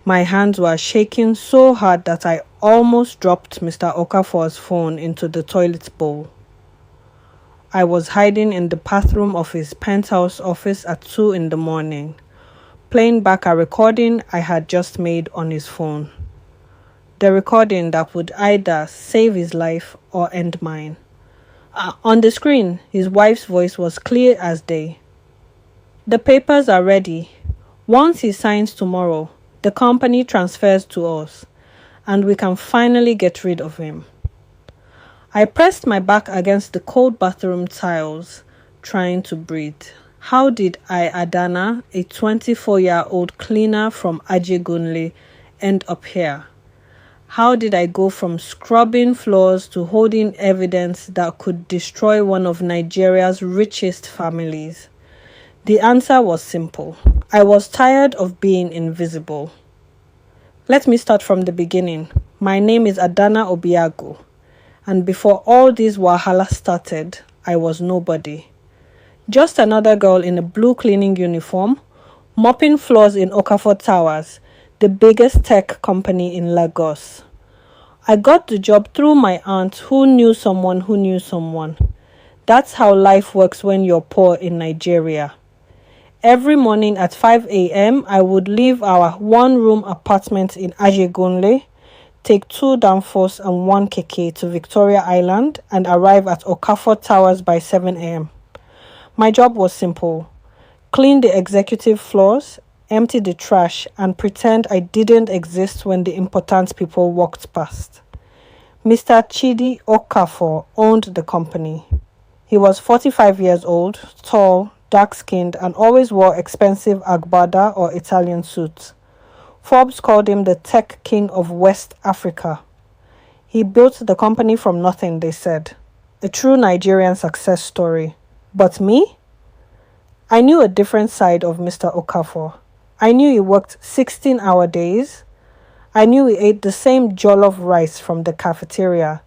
My hands were shaking so hard that I almost dropped Mr. Okafor's phone into the toilet bowl. I was hiding in the bathroom of his penthouse office at 2 in the morning, playing back a recording I had just made on his phone. The recording that would either save his life or end mine. On the screen, his wife's voice was clear as day. "The papers are ready. Once he signs tomorrow, the company transfers to us, and we can finally get rid of him." I pressed my back against the cold bathroom tiles, trying to breathe. How did Adana, a 24-year-old cleaner from Ajegunle, end up here? How did I go from scrubbing floors to holding evidence that could destroy one of Nigeria's richest families? The answer was simple. I was tired of being invisible. Let me start from the beginning. My name is Adana Obiago, and before all this wahala started, I was nobody. Just another girl in a blue cleaning uniform, mopping floors in Okafor Towers, the biggest tech company in Lagos. I got the job through my aunt who knew someone who knew someone. That's how life works when you're poor in Nigeria. Every morning at 5 a.m., I would leave our one-room apartment in Ajegunle, take 2 Danfos and 1 keke to Victoria Island, and arrive at Okafor Towers by 7 a.m. My job was simple: clean the executive floors, empty the trash, and pretend I didn't exist when the important people walked past. Mr. Chidi Okafor owned the company. He was 45 years old, tall, dark-skinned, and always wore expensive agbada or Italian suits. Forbes called him the tech king of West Africa. He built the company from nothing, they said. A true Nigerian success story. But me? I knew a different side of Mr. Okafor. I knew he worked 16-hour days. I knew he ate the same jollof rice from the cafeteria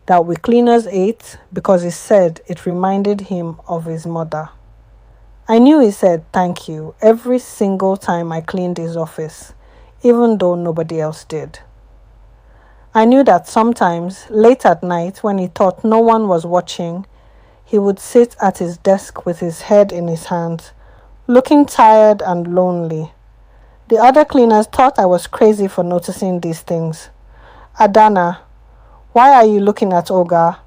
that we cleaners ate because he said it reminded him of his mother. I knew he said thank you every single time I cleaned his office, even though nobody else did. I knew that sometimes, late at night, when he thought no one was watching, he would sit at his desk with his head in his hands, looking tired and lonely. The other cleaners thought I was crazy for noticing these things. "Adana, why are you looking at Oga?"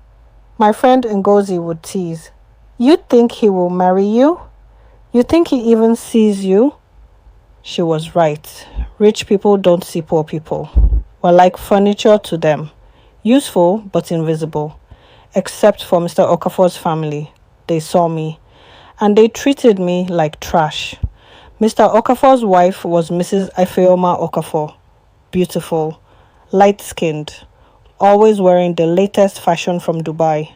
My friend Ngozi would tease. "You think he will marry you? You think he even sees you?" She was right. Rich people don't see poor people. We're like furniture to them. Useful, but invisible. Except for Mr. Okafor's family. They saw me. And they treated me like trash. Mr. Okafor's wife was Mrs. Ifeoma Okafor. Beautiful. Light-skinned. Always wearing the latest fashion from Dubai.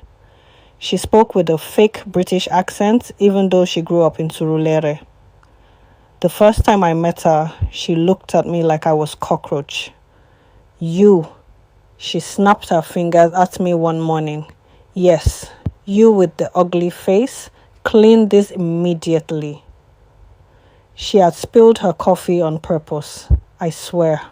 She spoke with a fake British accent, even though she grew up in Surulere. The first time I met her, she looked at me like I was cockroach. "You." She snapped her fingers at me one morning. "Yes, you with the ugly face, clean this immediately." She had spilled her coffee on purpose, I swear.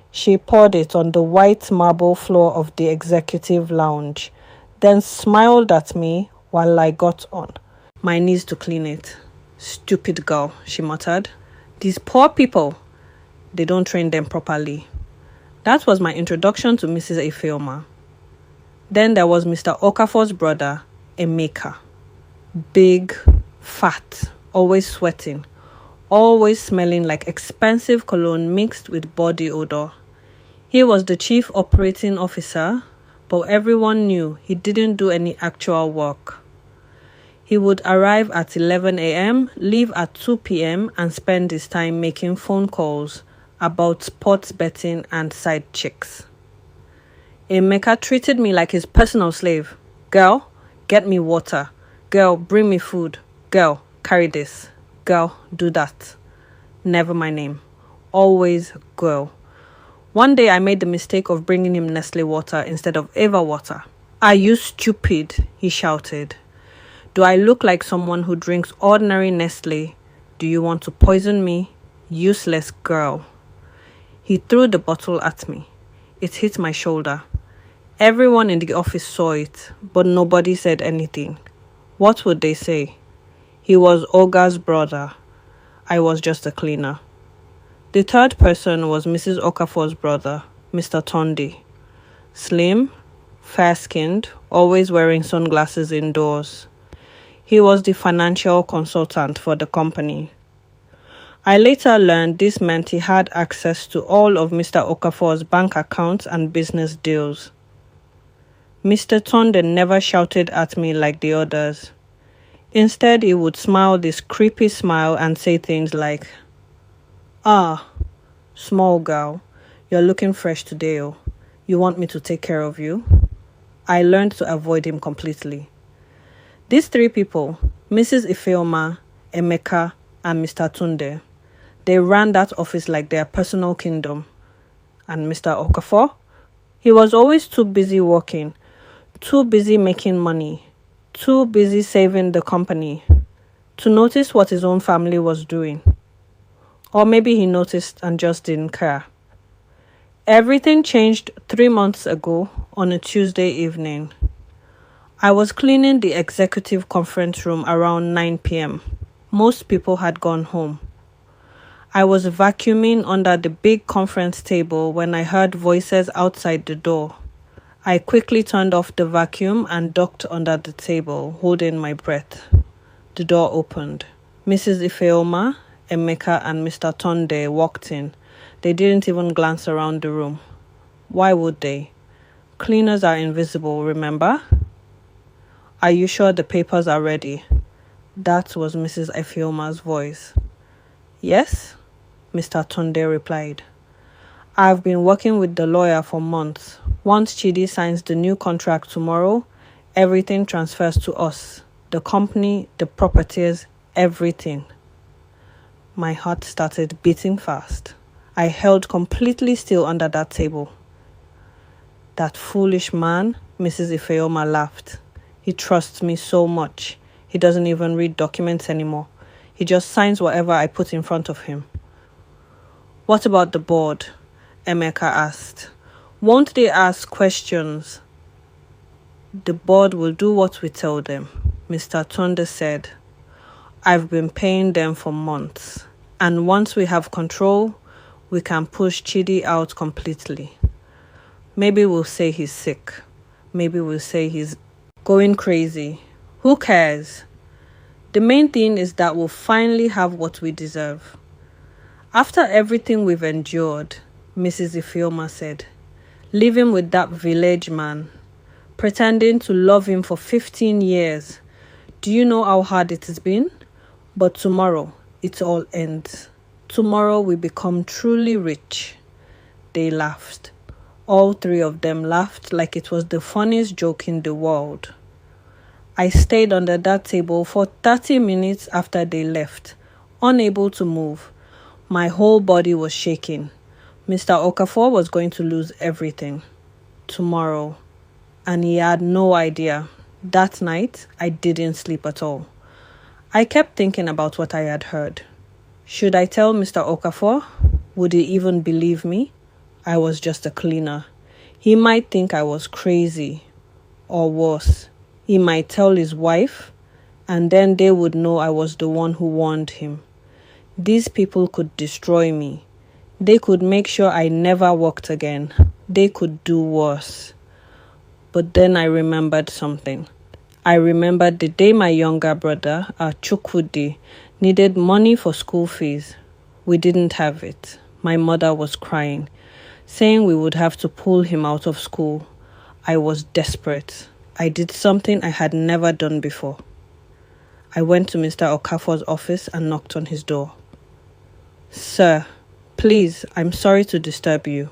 She poured it on the white marble floor of the executive lounge, then smiled at me while I got on my knees to clean it. "Stupid girl," she muttered. "These poor people, they don't train them properly." That was my introduction to Mrs. Ifeoma. Then there was Mr. Okafor's brother, Emeka. Big, fat, always sweating, always smelling like expensive cologne mixed with body odor. He was the chief operating officer, but everyone knew he didn't do any actual work. He would arrive at 11 a.m., leave at 2 p.m., and spend his time making phone calls about sports betting and side chicks. Emeka treated me like his personal slave. "Girl, get me water. Girl, bring me food. Girl, carry this. Girl, do that." Never my name. Always girl. One day I made the mistake of bringing him Nestle water instead of Eva water. "Are you stupid?" he shouted. "Do I look like someone who drinks ordinary Nestle? Do you want to poison me? Useless girl." He threw the bottle at me. It hit my shoulder. Everyone in the office saw it, but nobody said anything. What would they say? He was Olga's brother. I was just a cleaner. The third person was Mrs. Okafor's brother, Mr. Tondi. Slim, fair-skinned, always wearing sunglasses indoors. He was the financial consultant for the company. I later learned this meant he had access to all of Mr. Okafor's bank accounts and business deals. Mr. Tonde never shouted at me like the others. Instead, he would smile this creepy smile and say things like, "Ah, small girl, you're looking fresh today, oh. You want me to take care of you?" I learned to avoid him completely. These three people, Mrs. Ifeoma, Emeka, and Mr. Tunde, they ran that office like their personal kingdom. And Mr. Okafor? He was always too busy working, too busy making money, too busy saving the company to notice what his own family was doing. Or maybe he noticed and just didn't care. Everything changed 3 months ago on a Tuesday evening. I was cleaning the executive conference room around 9 p.m. Most people had gone home. I was vacuuming under the big conference table when I heard voices outside the door. I quickly turned off the vacuum and ducked under the table, holding my breath. The door opened. Mrs. Ifeoma, Emeka, and Mr. Tonde walked in. They didn't even glance around the room. Why would they? Cleaners are invisible, remember? Are you sure the papers are ready? That was Mrs. Ifeoma's voice. Yes, Mr. Tonde replied. I've been working with the lawyer for months. Once Chidi signs the new contract tomorrow, everything transfers to us. The company, the properties, everything. My heart started beating fast. I held completely still under that table. That foolish man, Mrs. Ifeoma laughed. He trusts me so much. He doesn't even read documents anymore. He just signs whatever I put in front of him. What about the board? Emeka asked. Won't they ask questions? The board will do what we tell them, Mr. Tonde said. I've been paying them for months, and once we have control, we can push Chidi out completely. Maybe we'll say he's sick. Maybe we'll say he's going crazy. Who cares? The main thing is that we'll finally have what we deserve. After everything we've endured, Mrs. Ifeoma said, living with that village man, pretending to love him for 15 years. Do you know how hard it has been? But tomorrow, it all ends. Tomorrow we become truly rich. They laughed. All three of them laughed like it was the funniest joke in the world. I stayed under that table for 30 minutes after they left, unable to move. My whole body was shaking. Mr. Okafor was going to lose everything. Tomorrow. And he had no idea. That night, I didn't sleep at all. I kept thinking about what I had heard. Should I tell Mr. Okafor? Would he even believe me? I was just a cleaner. He might think I was crazy. Or worse, he might tell his wife, and then they would know I was the one who warned him. These people could destroy me. They could make sure I never worked again. They could do worse. But then I remembered something. I remembered the day my younger brother, Chukwudi, needed money for school fees. We didn't have it. My mother was crying, saying we would have to pull him out of school. I was desperate. I did something I had never done before. I went to Mr. Okafor's office and knocked on his door. Sir, please, I'm sorry to disturb you.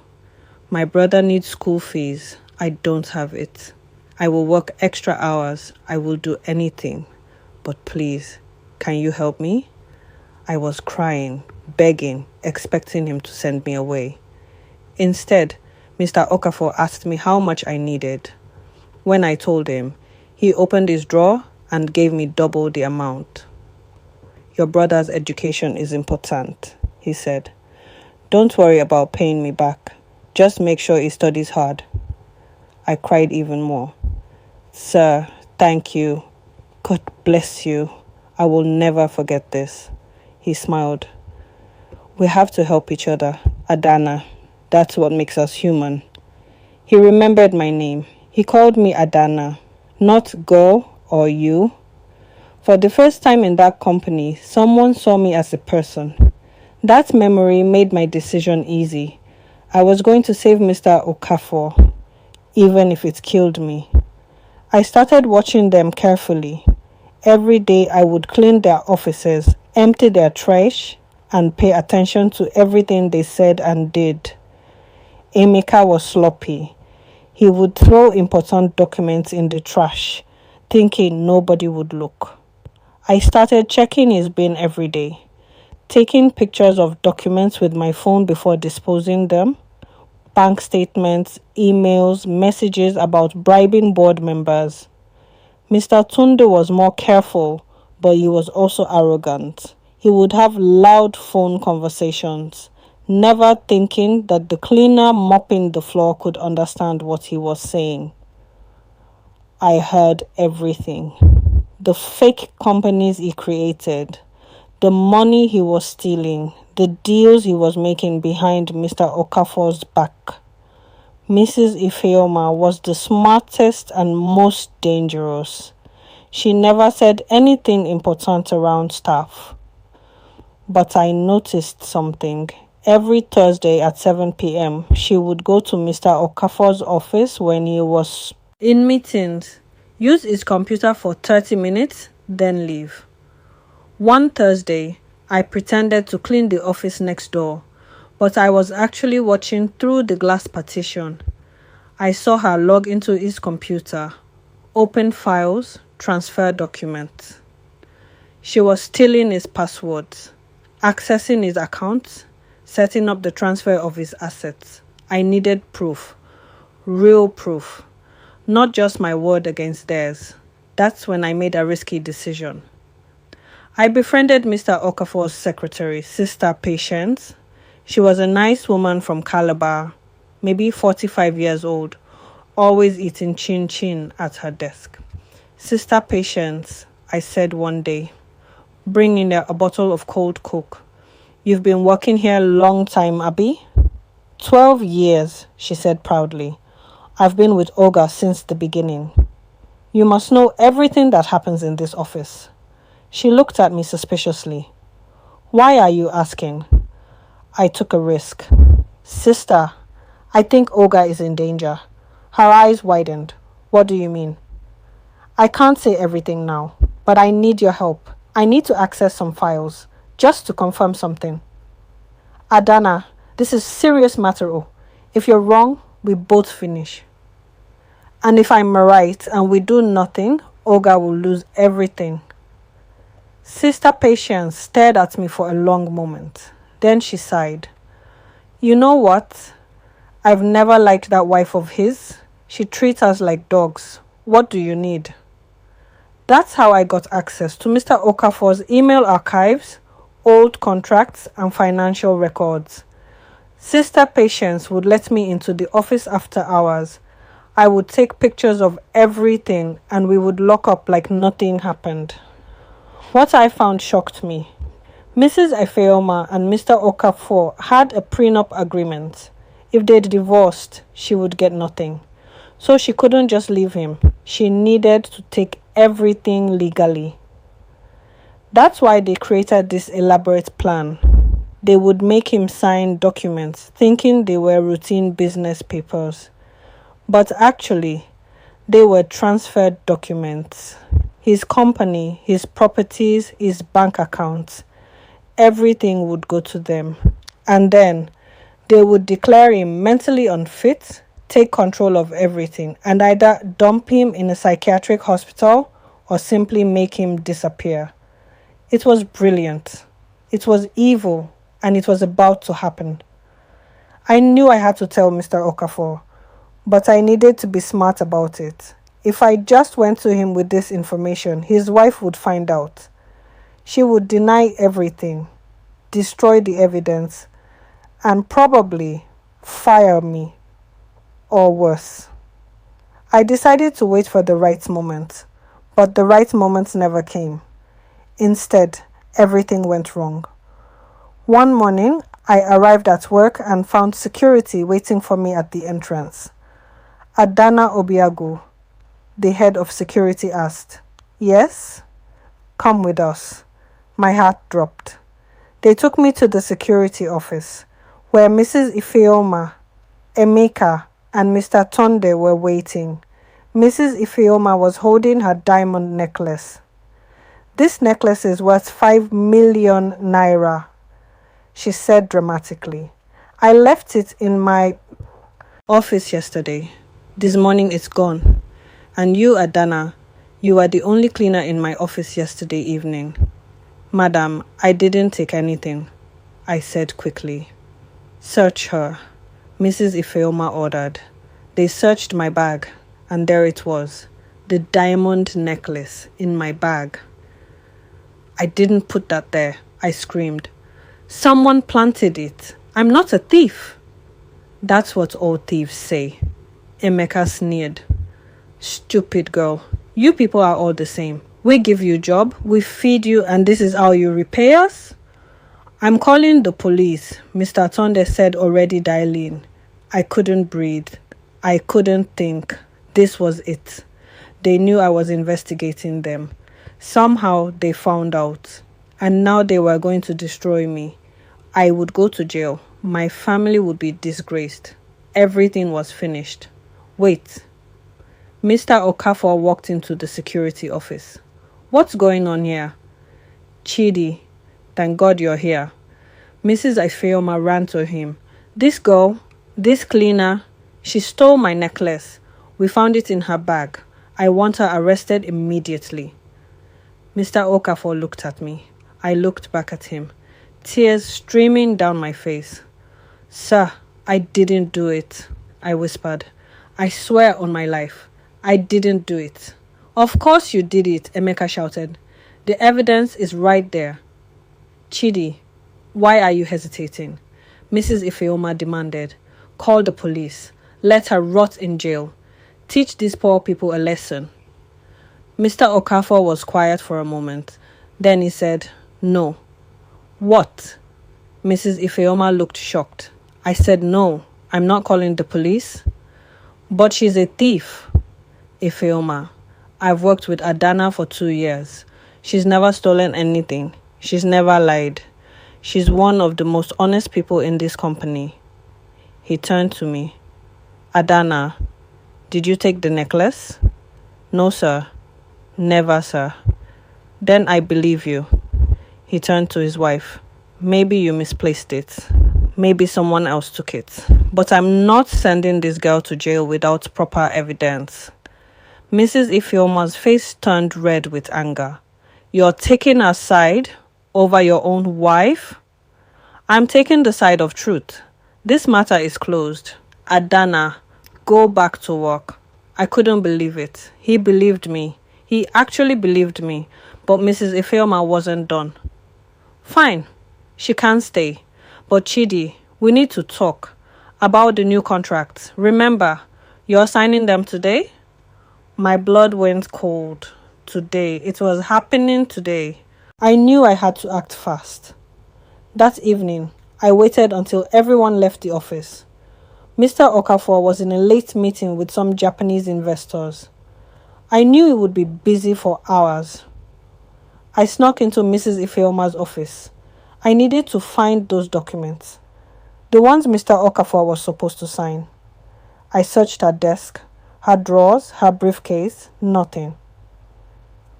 My brother needs school fees. I don't have it. I will work extra hours. I will do anything. But please, can you help me? I was crying, begging, expecting him to send me away. Instead, Mr. Okafor asked me how much I needed. When I told him, he opened his drawer and gave me double the amount. Your brother's education is important, he said. Don't worry about paying me back. Just make sure he studies hard. I cried even more. Sir, thank you. God bless you. I will never forget this. He smiled. We have to help each other, Adana. That's what makes us human. He remembered my name. He called me Adana, not girl or you. For the first time in that company, someone saw me as a person. That memory made my decision easy. I was going to save Mr. Okafor, even if it killed me. I started watching them carefully. Every day I would clean their offices, empty their trash, and pay attention to everything they said and did. Emeka was sloppy. He would throw important documents in the trash, thinking nobody would look. I started checking his bin every day, taking pictures of documents with my phone before disposing them, bank statements, emails, messages about bribing board members. Mr. Tunde was more careful, but he was also arrogant. He would have loud phone conversations, never thinking that the cleaner mopping the floor could understand what he was saying. I heard everything. The fake companies he created, the money he was stealing, the deals he was making behind Mr. Okafor's back. Mrs. Ifeoma was the smartest and most dangerous. She never said anything important around staff. But I noticed something. Every Thursday at 7 p.m., she would go to Mr. Okafor's office when he was in meetings, use his computer for 30 minutes, then leave. One Thursday, I pretended to clean the office next door, but I was actually watching through the glass partition. I saw her log into his computer, open files, transfer documents. She was stealing his passwords, accessing his accounts, setting up the transfer of his assets. I needed proof, real proof, not just my word against theirs. That's when I made a risky decision. I befriended Mr. Okafor's secretary, Sister Patience. She was a nice woman from Calabar, maybe 45 years old, always eating chin-chin at her desk. Sister Patience, I said one day, bring in a bottle of cold Coke. You've been working here a long time, Abby? 12 years, she said proudly. I've been with Olga since the beginning. You must know everything that happens in this office. She looked at me suspiciously. Why are you asking? I took a risk. Sister, I think Olga is in danger. Her eyes widened. What do you mean? I can't say everything now, but I need your help. I need to access some files, just to confirm something. Adana, this is serious matter. Oh. If you're wrong, we both finish. And if I'm right and we do nothing, Olga will lose everything. Sister Patience stared at me for a long moment. Then she sighed. You know what? I've never liked that wife of his. She treats us like dogs. What do you need? That's how I got access to Mr. Okafor's email archives, old contracts, and financial records. Sister Patience would let me into the office after hours. I would take pictures of everything and we would lock up like nothing happened. What I found shocked me. Mrs. Ifeoma and Mr. Okafor had a prenup agreement. If they'd divorced, she would get nothing. So she couldn't just leave him. She needed to take everything legally. That's why they created this elaborate plan. They would make him sign documents, thinking they were routine business papers. But actually, they were transferred documents. His company, his properties, his bank accounts, everything would go to them. And then they would declare him mentally unfit, take control of everything, and either dump him in a psychiatric hospital or simply make him disappear. It was brilliant. It was evil, and it was about to happen. I knew I had to tell Mr. Okafor, but I needed to be smart about it. If I just went to him with this information, his wife would find out. She would deny everything, destroy the evidence, and probably fire me or worse. I decided to wait for the right moment, but the right moment never came. Instead, everything went wrong. One morning, I arrived at work and found security waiting for me at the entrance. Adana Obiagu, the head of security, asked, "Yes? Come with us." My heart dropped. They took me to the security office, where Mrs. Ifeoma, Emeka, and Mr. Tonde were waiting. Mrs. Ifeoma was holding her diamond necklace. "This necklace is worth 5 million naira," she said dramatically. "I left it in my office yesterday. This morning it's gone. And you, Adana, you were the only cleaner in my office yesterday evening." "Madam, I didn't take anything," I said quickly. "Search her," Mrs. Ifeoma ordered. They searched my bag, and there it was, the diamond necklace in my bag. "I didn't put that there," I screamed. "Someone planted it. I'm not a thief." "That's what all thieves say," Emeka sneered. "Stupid girl. You people are all the same. We give you job, we feed you, and this is how you repay us?" "I'm calling the police," Mr. Tonde said, already dialing. I couldn't breathe. I couldn't think. This was it. They knew I was investigating them. Somehow they found out. And now they were going to destroy me. I would go to jail. My family would be disgraced. Everything was finished. Wait. Mr. Okafor walked into the security office. "What's going on here?" "Chidi, thank God you're here." Mrs. Ifeoma ran to him. "This girl, this cleaner, she stole my necklace. We found it in her bag. I want her arrested immediately." Mr. Okafor looked at me. I looked back at him, tears streaming down my face. "Sir, I didn't do it," I whispered. "I swear on my life, I didn't do it." "Of course you did it," Emeka shouted. "The evidence is right there." "Chidi, why are you hesitating?" Mrs. Ifeoma demanded. "Call the police. Let her rot in jail. Teach these poor people a lesson." Mr. Okafor was quiet for a moment. Then he said, "No." "What?" Mrs. Ifeoma looked shocked. I said, "No, I'm not calling the police." "But she's a thief." "Ifeoma, I've worked with Adana for 2 years. She's never stolen anything. She's never lied. She's one of the most honest people in this company." He turned to me. "Adana, did you take the necklace?" "No, sir." "Never, sir." "Then I believe you." He turned to his wife. "Maybe you misplaced it. Maybe someone else took it. But I'm not sending this girl to jail without proper evidence." Mrs. Ifeoma's face turned red with anger. "You're taking her side over your own wife?" "I'm taking the side of truth. This matter is closed. Adana, go back to work." I couldn't believe it. He believed me. He actually believed me. But Mrs. Ifeoma wasn't done. "Fine. She can stay. But Chidi, we need to talk about the new contracts. Remember, you're signing them today?" My blood went cold. Today. It was happening today. I knew I had to act fast. That evening, I waited until everyone left the office. Mr. Okafor was in a late meeting with some Japanese investors. I knew he would be busy for hours. I snuck into Mrs. Ifeoma's office. I needed to find those documents, the ones Mr. Okafor was supposed to sign. I searched her desk, her drawers, her briefcase, nothing.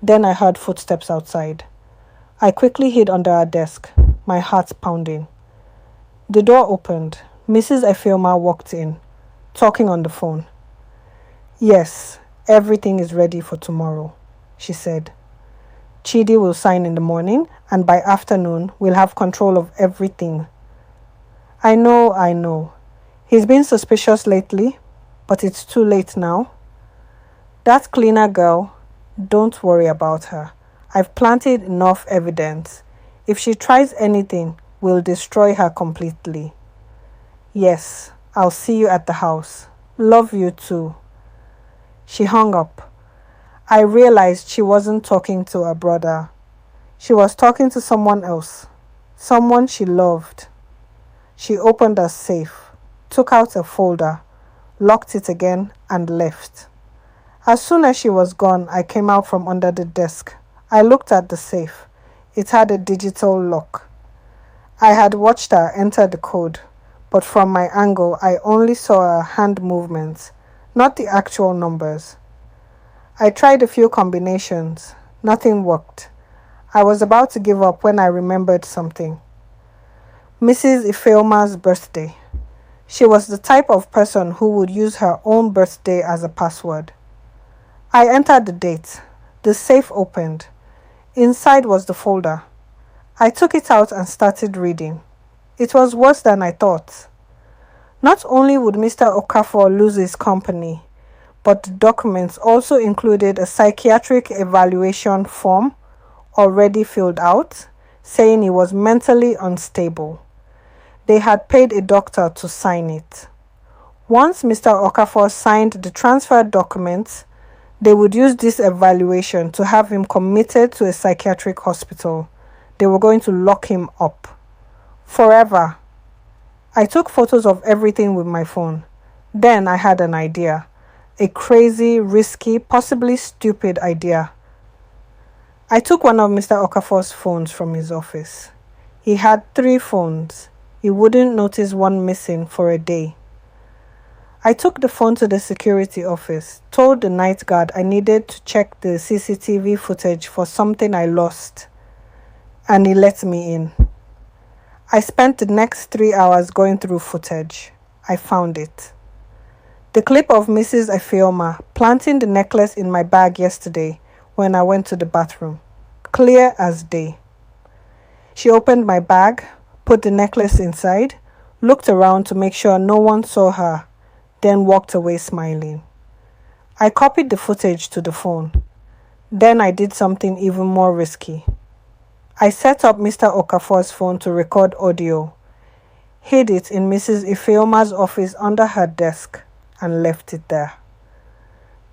Then I heard footsteps outside. I quickly hid under her desk, my heart pounding. The door opened. Mrs. Ifeoma walked in, talking on the phone. "Yes, everything is ready for tomorrow," she said. "Chidi will sign in the morning, and by afternoon, we'll have control of everything." I know. He's been suspicious lately, but it's too late now. That cleaner girl, don't worry about her. I've planted enough evidence. If she tries anything, we'll destroy her completely. Yes, I'll see you at the house. Love you too. She hung up. I realized she wasn't talking to her brother. She was talking to someone else, someone she loved. She opened her safe, took out a folder, locked it again, and left. As soon as she was gone, I came out from under the desk. I looked at the safe. It had a digital lock. I had watched her enter the code, but from my angle, I only saw her hand movements, not the actual numbers. I tried a few combinations. Nothing worked. I was about to give up when I remembered something. Mrs. Ifeoma's birthday. She was the type of person who would use her own birthday as a password. I entered the date. The safe opened. Inside was the folder. I took it out and started reading. It was worse than I thought. Not only would Mr. Okafor lose his company, but the documents also included a psychiatric evaluation form already filled out, saying he was mentally unstable. They had paid a doctor to sign it. Once Mr. Okafor signed the transfer documents, they would use this evaluation to have him committed to a psychiatric hospital. They were going to lock him up. Forever. I took photos of everything with my phone. Then I had an idea. A crazy, risky, possibly stupid idea. I took one of Mr. Okafor's phones from his office. He had 3 phones. He wouldn't notice one missing for a day. I took the phone to the security office, told the night guard I needed to check the CCTV footage for something I lost, and he let me in. I spent the next 3 hours going through footage. I found it. The clip of Mrs. Ifeoma planting the necklace in my bag yesterday when I went to the bathroom. Clear as day. She opened my bag, put the necklace inside, looked around to make sure no one saw her, then walked away smiling. I copied the footage to the phone. Then I did something even more risky. I set up Mr. Okafor's phone to record audio, hid it in Mrs. Ifeoma's office under her desk, and left it there.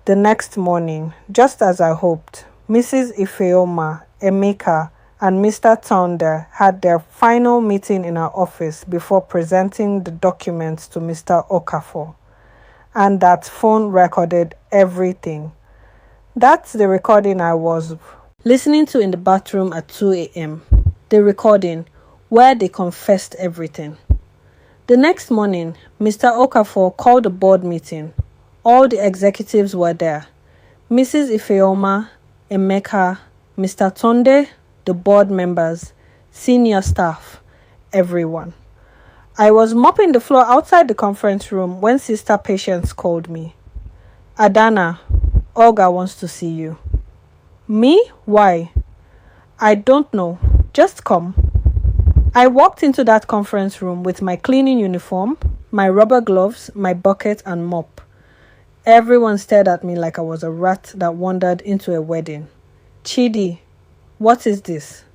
The next morning, just as I hoped, Mrs. Ifeoma, Emeka, and Mr. Tounder had their final meeting in our office before presenting the documents to Mr. Okafor. And that phone recorded everything. That's the recording I was listening to in the bathroom at 2 a.m. The recording where they confessed everything. The next morning, Mr. Okafor called a board meeting. All the executives were there. Mrs. Ifeoma, Emeka, Mr. Tonde, the board members, senior staff, everyone. I was mopping the floor outside the conference room when Sister Patience called me. Adana, Olga wants to see you. Me? Why? I don't know. Just come. I walked into that conference room with my cleaning uniform, my rubber gloves, my bucket and mop. Everyone stared at me like I was a rat that wandered into a wedding. Chidi, what is this?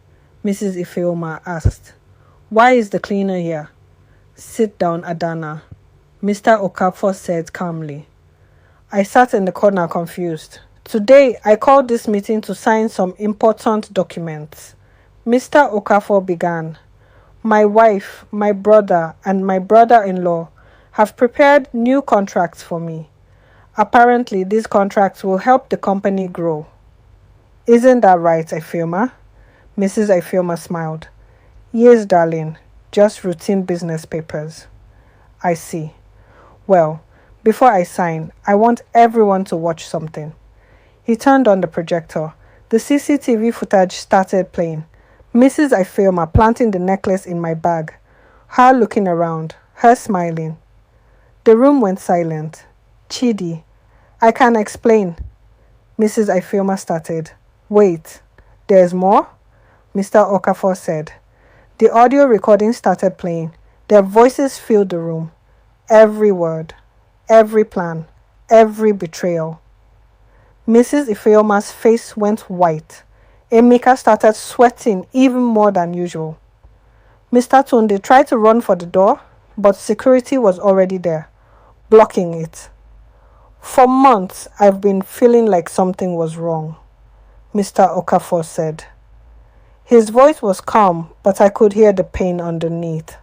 Mrs. Ifeoma asked. Why is the cleaner here? Sit down, Adana, Mr. Okafor said calmly. I sat in the corner confused. Today, I called this meeting to sign some important documents. Mr. Okafor began. My wife, my brother, and my brother-in-law have prepared new contracts for me. Apparently, these contracts will help the company grow. Isn't that right, Ifeoma? Mrs. Ifeoma smiled. Yes, darling. Just routine business papers. I see. Well, before I sign, I want everyone to watch something. He turned on the projector. The CCTV footage started playing. Mrs. Ifeoma planting the necklace in my bag. Her looking around. Her smiling. The room went silent. Chidi, I can explain. Mrs. Ifeoma started. Wait, there's more? Mr. Okafor said. The audio recording started playing. Their voices filled the room. Every word, every plan, every betrayal. Mrs. Ifeoma's face went white. Emeka started sweating even more than usual. Mr. Tunde tried to run for the door, but security was already there, blocking it. For months, I've been feeling like something was wrong, Mr. Okafor said. His voice was calm, but I could hear the pain underneath.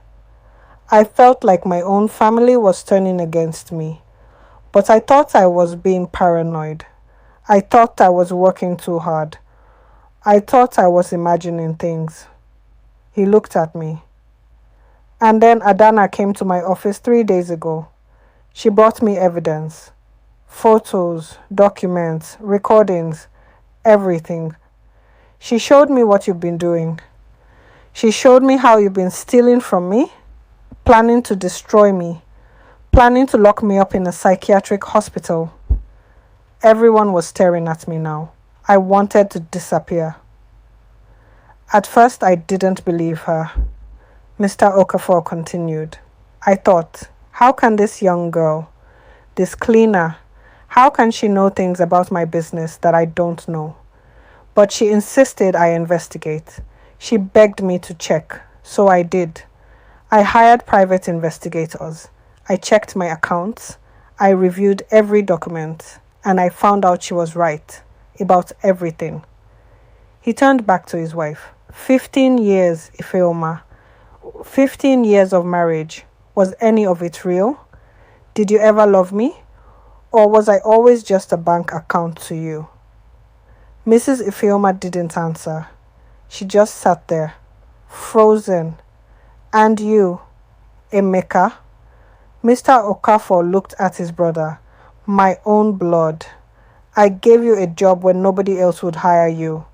I felt like my own family was turning against me, but I thought I was being paranoid. I thought I was working too hard. I thought I was imagining things. He looked at me. And then Adana came to my office 3 days ago. She brought me evidence. Photos, documents, recordings, everything. She showed me what you've been doing. She showed me how you've been stealing from me, planning to destroy me, planning to lock me up in a psychiatric hospital. Everyone was staring at me now. I wanted to disappear. At first, I didn't believe her. Mr. Okafor continued. I thought, how can this young girl, this cleaner, how can she know things about my business that I don't know? But she insisted I investigate. She begged me to check, so I did. I hired private investigators. I checked my accounts. I reviewed every document, and I found out she was right about everything. He turned back to his wife. 15 years, Ifeoma. 15 years of marriage. Was any of it real? Did you ever love me? Or was I always just a bank account to you? Mrs. Ifeoma didn't answer. She just sat there, frozen. And you, Emeka? Mr. Okafor looked at his brother. My own blood. I gave you a job when nobody else would hire you.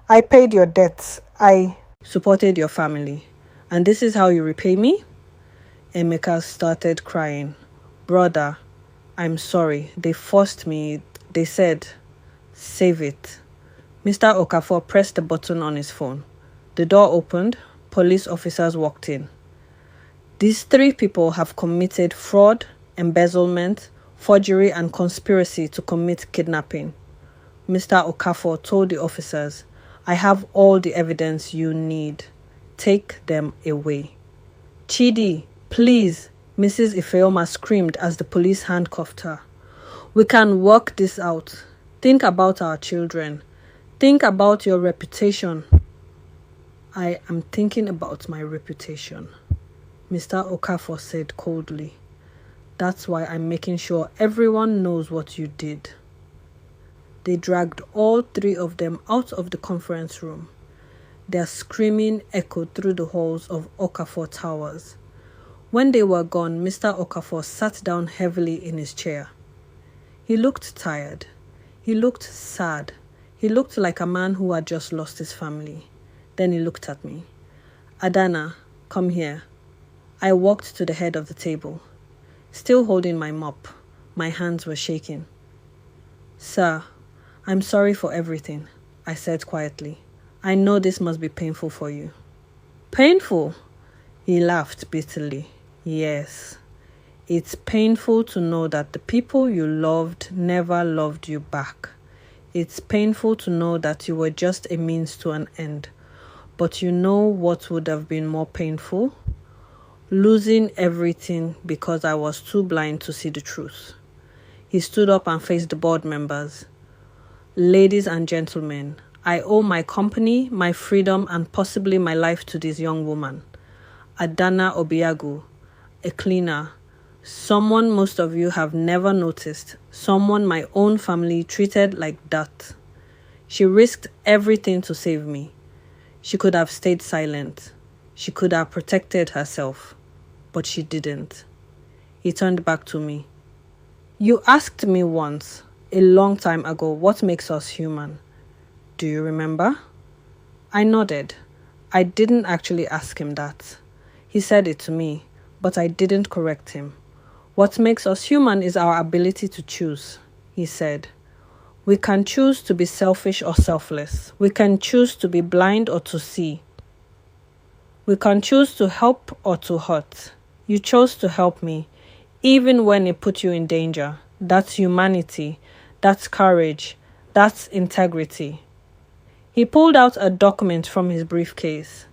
I paid your debts. I supported your family. And this is how you repay me? Emeka started crying. Brother, I'm sorry. They forced me. They said, save it. Mr. Okafor pressed the button on his phone. The door opened. Police officers walked in. These 3 people have committed fraud, embezzlement, forgery, and conspiracy to commit kidnapping. Mr. Okafor told the officers, I have all the evidence you need. Take them away. Chidi, please, Mrs. Ifeoma screamed as the police handcuffed her. We can work this out. Think about our children. Think about your reputation. I am thinking about my reputation, Mr. Okafor said coldly. That's why I'm making sure everyone knows what you did. They dragged all 3 of them out of the conference room. Their screaming echoed through the halls of Okafor Towers. When they were gone, Mr. Okafor sat down heavily in his chair. He looked tired. He looked sad. He looked like a man who had just lost his family. Then he looked at me. Adana, come here. I walked to the head of the table. Still holding my mop, my hands were shaking. Sir, I'm sorry for everything, I said quietly. I know this must be painful for you. Painful? He laughed bitterly. Yes. It's painful to know that the people you loved never loved you back. It's painful to know that you were just a means to an end. But you know what would have been more painful? Losing everything because I was too blind to see the truth. He stood up and faced the board members. Ladies and gentlemen, I owe my company, my freedom, and possibly my life to this young woman. Adana Obiagu, a cleaner, someone most of you have never noticed, someone my own family treated like that. She risked everything to save me. She could have stayed silent. She could have protected herself, but she didn't. He turned back to me. You asked me once, a long time ago, what makes us human. Do you remember? I nodded. I didn't actually ask him that. He said it to me, but I didn't correct him. What makes us human is our ability to choose, he said. We can choose to be selfish or selfless. We can choose to be blind or to see. We can choose to help or to hurt. You chose to help me, even when it put you in danger. That's humanity. That's courage. That's integrity. He pulled out a document from his briefcase.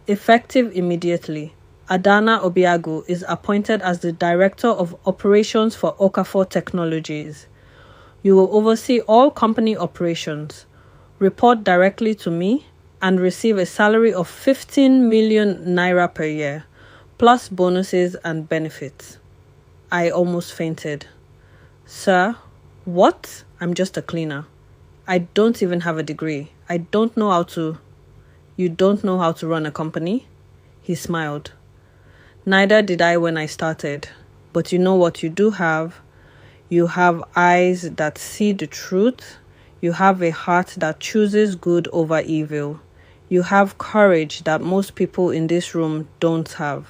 Effective immediately. Adana Obiagu is appointed as the Director of Operations for Okafor Technologies. You will oversee all company operations, report directly to me, and receive a salary of 15 million naira per year, plus bonuses and benefits. I almost fainted. Sir, what? I'm just a cleaner. I don't even have a degree. You don't know how to run a company? He smiled. Neither did I when I started. But you know what you do have? You have eyes that see the truth. You have a heart that chooses good over evil. You have courage that most people in this room don't have.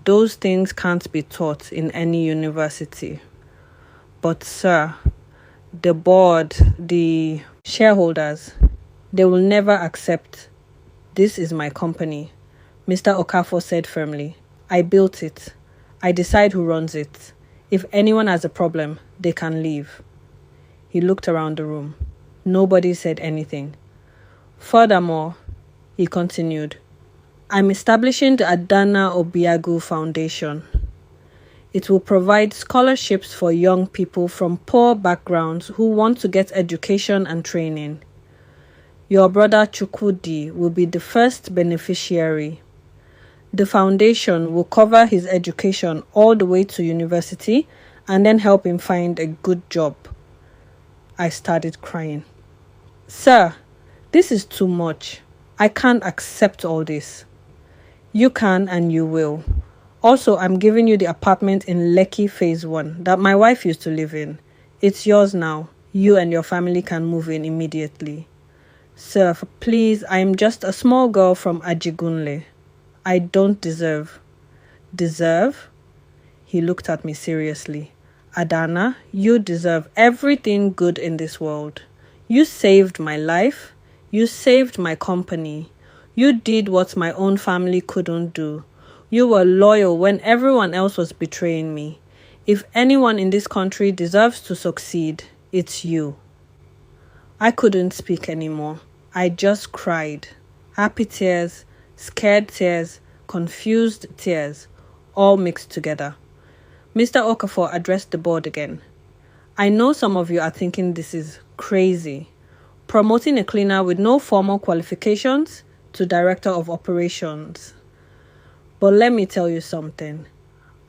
Those things can't be taught in any university. But sir, the board, the shareholders, they will never accept. This is my company, Mr. Okafor said firmly. I built it. I decide who runs it. If anyone has a problem, they can leave. He looked around the room. Nobody said anything. Furthermore, he continued, I'm establishing the Adana Obiagu Foundation. It will provide scholarships for young people from poor backgrounds who want to get education and training. Your brother Chukwudi will be the first beneficiary. The foundation will cover his education all the way to university and then help him find a good job. I started crying. Sir, this is too much. I can't accept all this. You can and you will. Also, I'm giving you the apartment in Lekki Phase 1 that my wife used to live in. It's yours now. You and your family can move in immediately. Sir, please, I'm just a small girl from Ajigunle. I don't deserve. Deserve? He looked at me seriously. Adana, you deserve everything good in this world. You saved my life. You saved my company. You did what my own family couldn't do. You were loyal when everyone else was betraying me. If anyone in this country deserves to succeed, it's you. I couldn't speak anymore. I just cried. Happy tears, scared tears, confused tears, all mixed together. Mr. Okafor addressed the board again. I know some of you are thinking this is crazy. Promoting a cleaner with no formal qualifications to Director of Operations. But let me tell you something.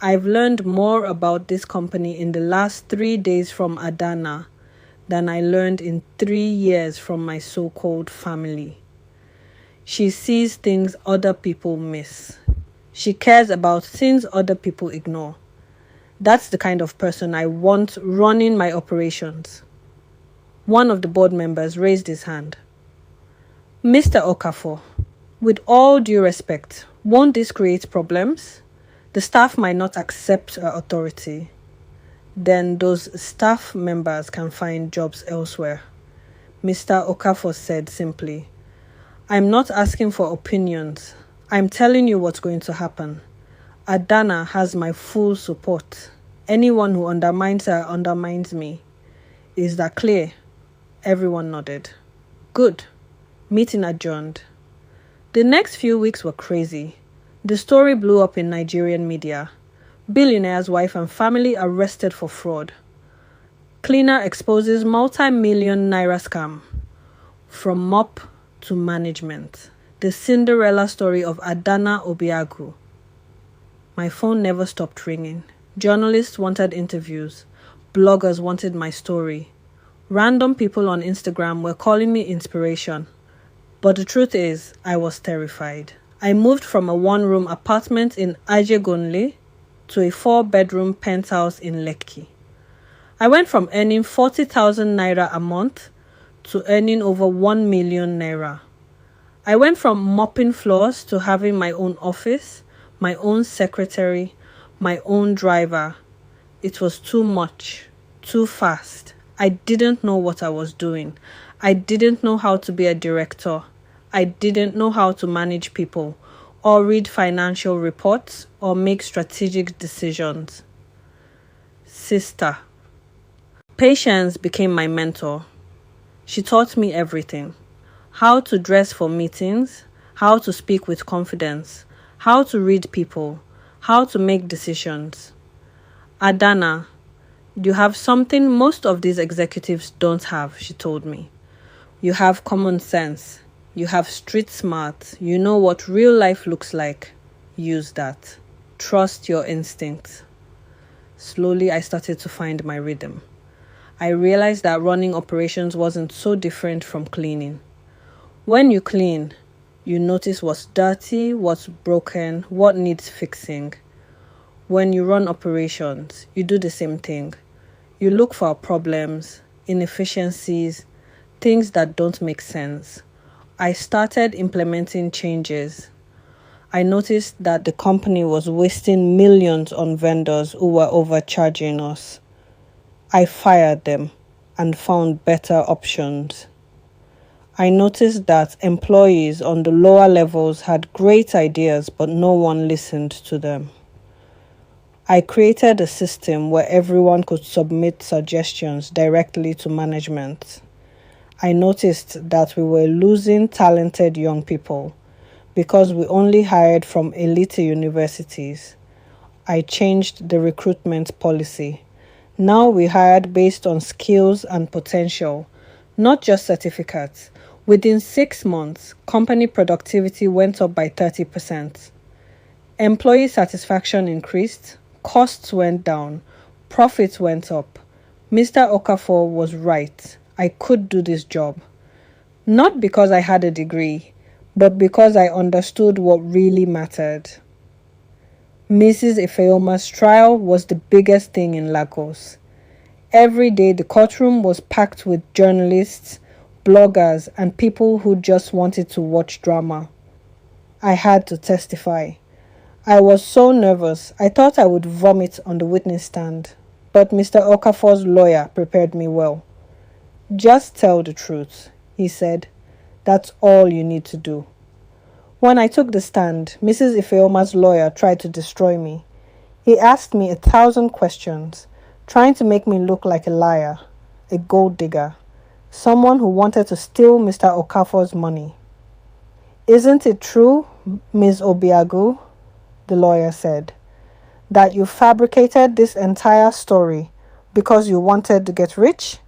I've learned more about this company in the last 3 days from Adana than I learned in 3 years from my so-called family. She sees things other people miss. She cares about things other people ignore. That's the kind of person I want running my operations. One of the board members raised his hand. Mr. Okafor, with all due respect, won't this create problems? The staff might not accept our authority. Then those staff members can find jobs elsewhere. Mr. Okafor said simply, I'm not asking for opinions. I'm telling you what's going to happen. Adana has my full support. Anyone who undermines her undermines me. Is that clear? Everyone nodded. Good. Meeting adjourned. The next few weeks were crazy. The story blew up in Nigerian media. Billionaire's wife and family arrested for fraud. Cleaner exposes multi-million naira scam. From mop to management. The Cinderella story of Adana Obiagu. My phone never stopped ringing. Journalists wanted interviews. Bloggers wanted my story. Random people on Instagram were calling me inspiration. But the truth is, I was terrified. I moved from a one-room apartment in Ajegunle to a 4-bedroom penthouse in Lekki. I went from earning 40,000 naira a month to earning over 1 million naira. I went from mopping floors to having my own office, my own secretary, my own driver. It was too much, too fast. I didn't know what I was doing. I didn't know how to be a director. I didn't know how to manage people, or read financial reports, or make strategic decisions. Sister. Patience became my mentor. She taught me everything. How to dress for meetings, how to speak with confidence, how to read people, how to make decisions. Adana, you have something most of these executives don't have, she told me. You have common sense. You have street smart. You know what real life looks like. Use that. Trust your instincts. Slowly, I started to find my rhythm. I realized that running operations wasn't so different from cleaning. When you clean, you notice what's dirty, what's broken, what needs fixing. When you run operations, you do the same thing. You look for problems, inefficiencies, things that don't make sense. I started implementing changes. I noticed that the company was wasting millions on vendors who were overcharging us. I fired them and found better options. I noticed that employees on the lower levels had great ideas, but no one listened to them. I created a system where everyone could submit suggestions directly to management. I noticed that we were losing talented young people because we only hired from elite universities. I changed the recruitment policy. Now we hired based on skills and potential, not just certificates. Within 6 months, company productivity went up by 30%. Employee satisfaction increased, costs went down, profits went up. Mr. Okafor was right. I could do this job. Not because I had a degree, but because I understood what really mattered. Mrs. Ifeoma's trial was the biggest thing in Lagos. Every day the courtroom was packed with journalists, bloggers, and people who just wanted to watch drama. I had to testify. I was so nervous, I thought I would vomit on the witness stand. But Mr. Okafor's lawyer prepared me well. Just tell the truth, he said. That's all you need to do. When I took the stand, Mrs. Ifeoma's lawyer tried to destroy me. He asked me 1,000 questions, trying to make me look like a liar, a gold digger, someone who wanted to steal Mr. Okafor's money. Isn't it true, Ms. Obiagu, the lawyer said, that you fabricated this entire story because you wanted to get rich?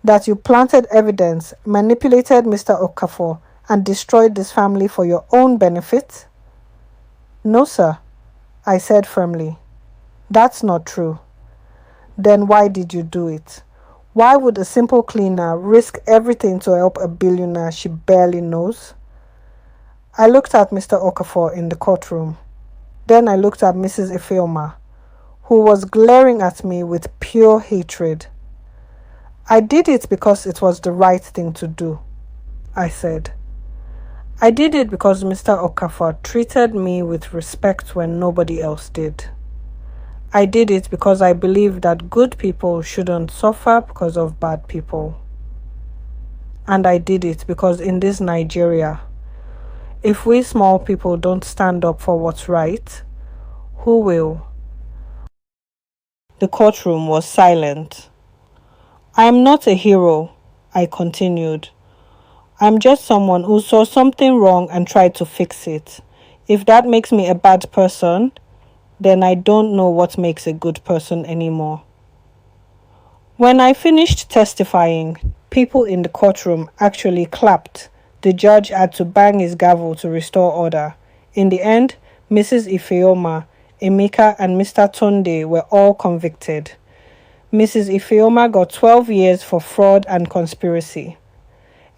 That you planted evidence, manipulated Mr. Okafor, and destroyed this family for your own benefit? No, sir, I said firmly. That's not true. Then why did you do it? Why would a simple cleaner risk everything to help a billionaire she barely knows? I looked at Mr. Okafor in the courtroom. Then I looked at Mrs. Ifeoma, who was glaring at me with pure hatred. I did it because it was the right thing to do, I said. I did it because Mr. Okafor treated me with respect when nobody else did. I did it because I believe that good people shouldn't suffer because of bad people. And I did it because in this Nigeria, if we small people don't stand up for what's right, who will? The courtroom was silent. I am not a hero, I continued. I'm just someone who saw something wrong and tried to fix it. If that makes me a bad person, then I don't know what makes a good person anymore. When I finished testifying, people in the courtroom actually clapped. The judge had to bang his gavel to restore order. In the end, Mrs. Ifeoma, Emeka, and Mr. Tunde were all convicted. Mrs. Ifeoma got 12 years for fraud and conspiracy.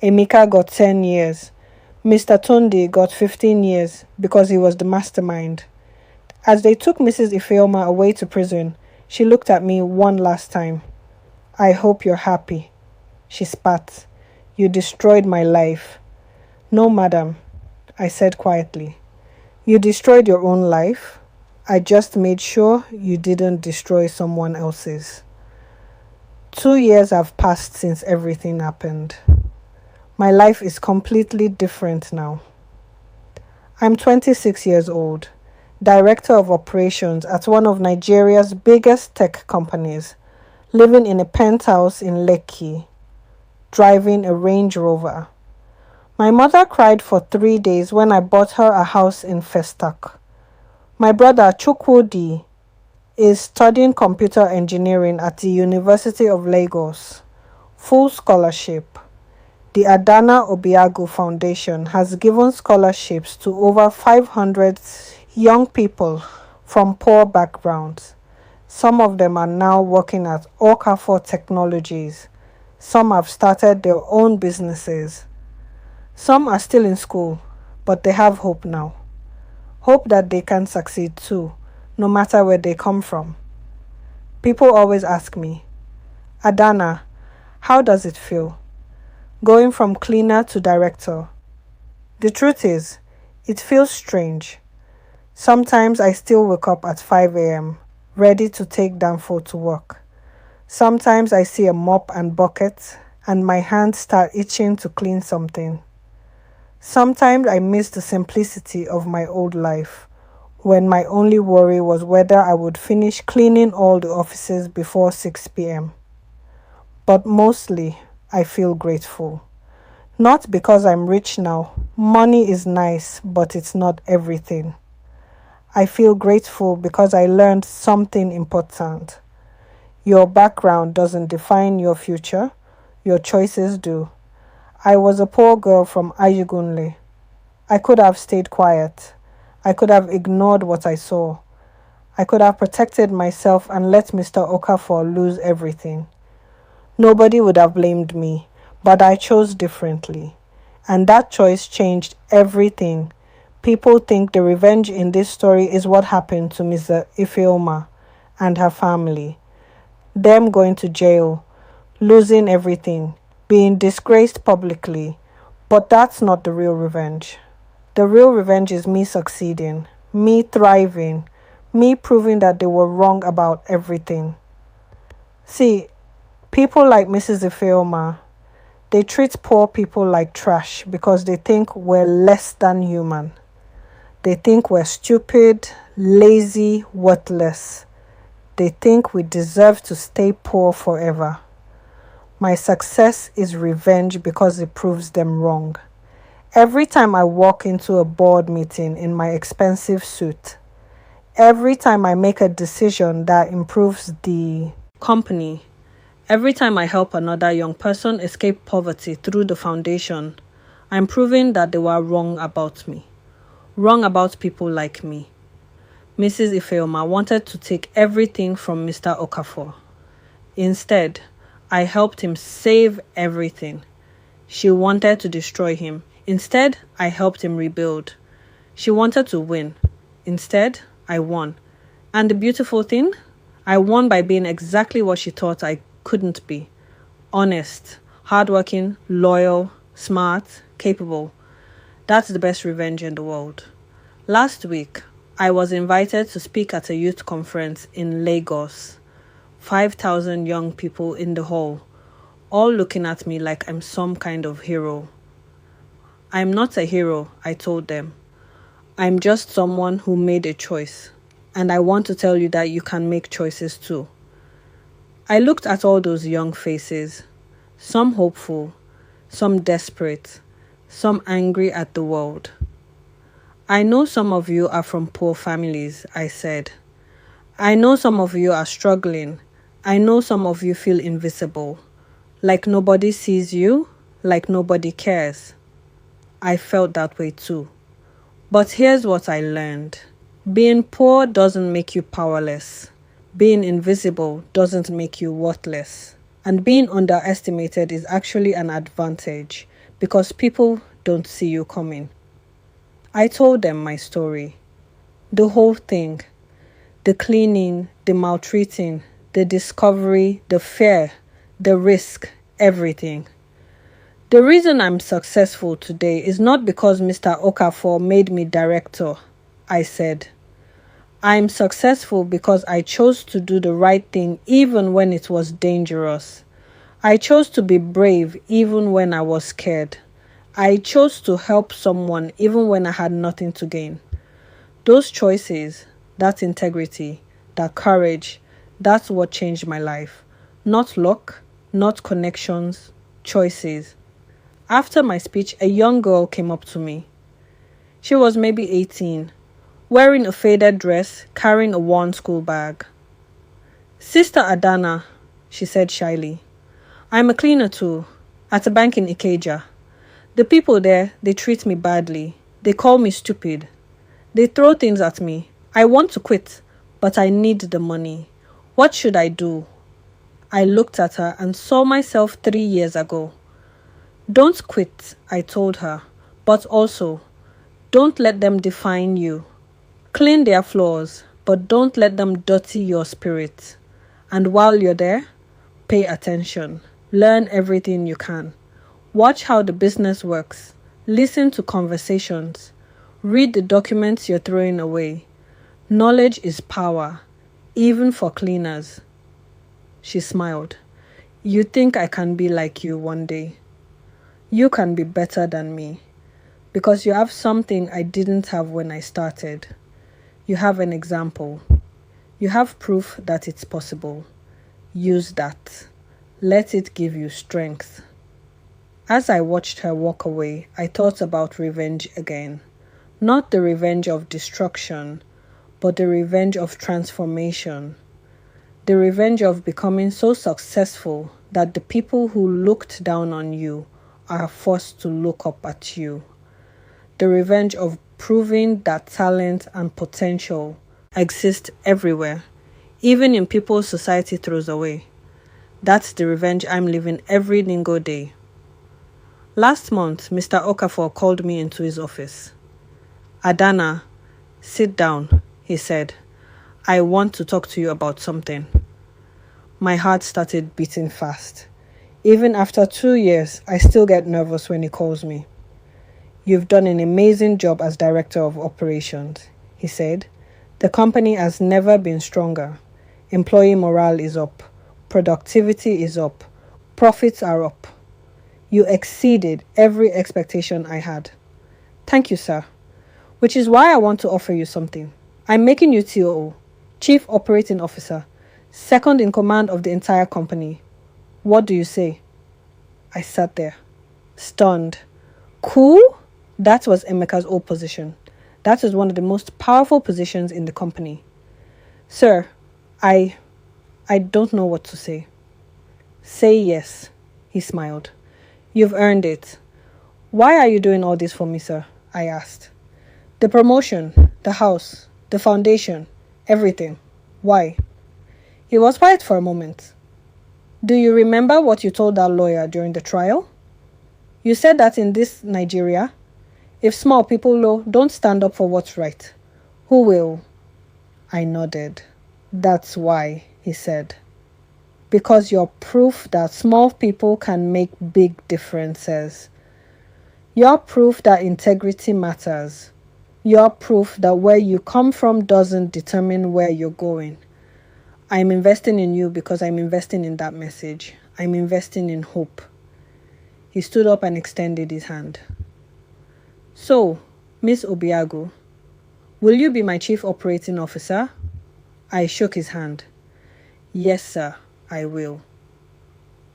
Emeka got 10 years. Mr. Tunde got 15 years because he was the mastermind. As they took Mrs. Ifeoma away to prison, she looked at me one last time. I hope you're happy, she spat. You destroyed my life. No, madam, I said quietly. You destroyed your own life. I just made sure you didn't destroy someone else's. 2 years have passed since everything happened. My life is completely different now. I'm 26 years old, director of operations at one of Nigeria's biggest tech companies, living in a penthouse in Lekki, driving a Range Rover. My mother cried for 3 days when I bought her a house in Festac. My brother Chukwudi is studying computer engineering at the University of Lagos. Full scholarship. The Adana Obiagu Foundation has given scholarships to over 500 young people from poor backgrounds. Some of them are now working at Okafor Technologies. Some have started their own businesses. Some are still in school, but they have hope now. Hope that they can succeed too, no matter where they come from. People always ask me, Adana, how does it feel? Going from cleaner to director. The truth is, it feels strange. Sometimes I still wake up at 5 a.m., ready to take Danfo to work. Sometimes I see a mop and bucket, and my hands start itching to clean something. Sometimes I miss the simplicity of my old life, when my only worry was whether I would finish cleaning all the offices before 6 p.m. But mostly, I feel grateful. Not because I'm rich now. Money is nice, but it's not everything. I feel grateful because I learned something important. Your background doesn't define your future. Your choices do. I was a poor girl from Ayugunle. I could have stayed quiet. I could have ignored what I saw. I could have protected myself and let Mr. Okafor lose everything. Nobody would have blamed me, but I chose differently. And that choice changed everything. People think the revenge in this story is what happened to Mr. Ifeoma and her family. Them going to jail, losing everything, being disgraced publicly. But that's not the real revenge. The real revenge is me succeeding, me thriving, me proving that they were wrong about everything. See, people like Mrs. Ifeoma, they treat poor people like trash because they think we're less than human. They think we're stupid, lazy, worthless. They think we deserve to stay poor forever. My success is revenge because it proves them wrong. Every time I walk into a board meeting in my expensive suit, every time I make a decision that improves the company, every time I help another young person escape poverty through the foundation, I'm proving that they were wrong about me. Wrong about people like me. Mrs. Ifeoma wanted to take everything from Mr. Okafor. Instead, I helped him save everything. She wanted to destroy him. Instead, I helped him rebuild. She wanted to win. Instead, I won. And the beautiful thing? I won by being exactly what she thought I couldn't be. Honest, hardworking, loyal, smart, capable. That's the best revenge in the world. Last week, I was invited to speak at a youth conference in Lagos. 5,000 young people in the hall, all looking at me like I'm some kind of hero. I'm not a hero, I told them. I'm just someone who made a choice. And I want to tell you that you can make choices too. I looked at all those young faces, some hopeful, some desperate, some angry at the world. I know some of you are from poor families, I said. I know some of you are struggling. I know some of you feel invisible, like nobody sees you, like nobody cares. I felt that way too. But here's what I learned. Being poor doesn't make you powerless. Being invisible doesn't make you worthless. And being underestimated is actually an advantage because people don't see you coming. I told them my story. The whole thing. The cleaning, the maltreating, the discovery, the fear, the risk, everything. The reason I'm successful today is not because Mr. Okafor made me director, I said. I'm successful because I chose to do the right thing even when it was dangerous. I chose to be brave even when I was scared. I chose to help someone even when I had nothing to gain. Those choices, that integrity, that courage, that's what changed my life. Not luck, not connections, choices. After my speech, a young girl came up to me. She was maybe 18. wearing a faded dress, carrying a worn school bag. "Sister Adana," she said shyly. "I'm a cleaner too, at a bank in Ikeja. The people there, they treat me badly. They call me stupid. They throw things at me. I want to quit, but I need the money. What should I do?" I looked at her and saw myself 3 years ago. "Don't quit," I told her, "but also, don't let them define you. Clean their floors, but don't let them dirty your spirit. And while you're there, pay attention. Learn everything you can. Watch how the business works. Listen to conversations. Read the documents you're throwing away. Knowledge is power, even for cleaners." She smiled. "You think I can be like you one day? You can be better than me, because you have something I didn't have when I started. You have an example. You have proof that it's possible. Use that. Let it give you strength." As I watched her walk away, I thought about revenge again. Not the revenge of destruction, but the revenge of transformation. The revenge of becoming so successful that the people who looked down on you are forced to look up at you. The revenge of proving that talent and potential exist everywhere, even in people society throws away. That's the revenge I'm living every single day. Last month, Mr. Okafor called me into his office. "Adana, sit down," he said. "I want to talk to you about something." My heart started beating fast. Even after 2 years, I still get nervous when he calls me. "You've done an amazing job as Director of Operations," he said. "The company has never been stronger. Employee morale is up. Productivity is up. Profits are up. You exceeded every expectation I had." "Thank you, sir. Which is why I want to offer you something. I'm making you COO, Chief Operating Officer, second in command of the entire company. What do you say?" I sat there, stunned. "Cool?" That was Emeka's old position. That was one of the most powerful positions in the company. "Sir, I don't know what to say." "Say yes," he smiled. "You've earned it." "Why are you doing all this for me, sir?" I asked. "The promotion, the house, the foundation, everything. Why?" He was quiet for a moment. "Do you remember what you told that lawyer during the trial? You said that in this Nigeria, if small people don't stand up for what's right, who will?" I nodded. "That's why," he said. "Because you're proof that small people can make big differences. You're proof that integrity matters. You're proof that where you come from doesn't determine where you're going. I'm investing in you because I'm investing in that message. I'm investing in hope." He stood up and extended his hand. "So, Miss Obiago, will you be my Chief Operating Officer?" I shook his hand. "Yes, sir, I will."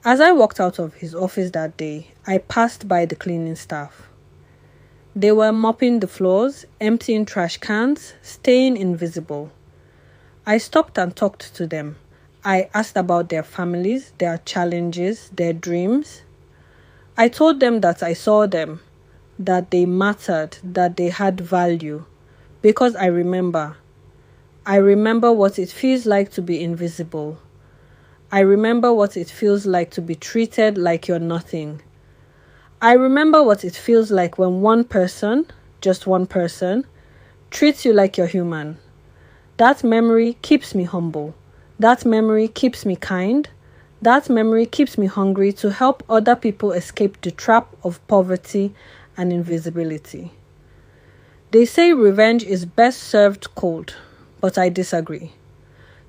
As I walked out of his office that day, I passed by the cleaning staff. They were mopping the floors, emptying trash cans, staying invisible. I stopped and talked to them. I asked about their families, their challenges, their dreams. I told them that I saw them, that they mattered, that they had value, because I remember what it feels like to be invisible. I remember what it feels like to be treated like you're nothing. I remember what it feels like when one person, just one person, treats you like you're human. That memory keeps me humble. That memory keeps me kind. That memory keeps me hungry to help other people escape the trap of poverty and invisibility. They say revenge is best served cold, but I disagree.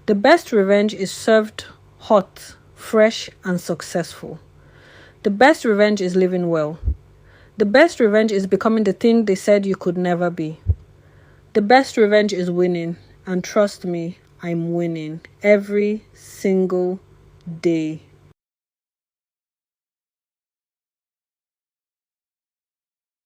The best revenge is served hot, fresh, and successful. The best revenge is living well. The best revenge is becoming the thing they said you could never be. The best revenge is winning, and trust me, I'm winning every single day.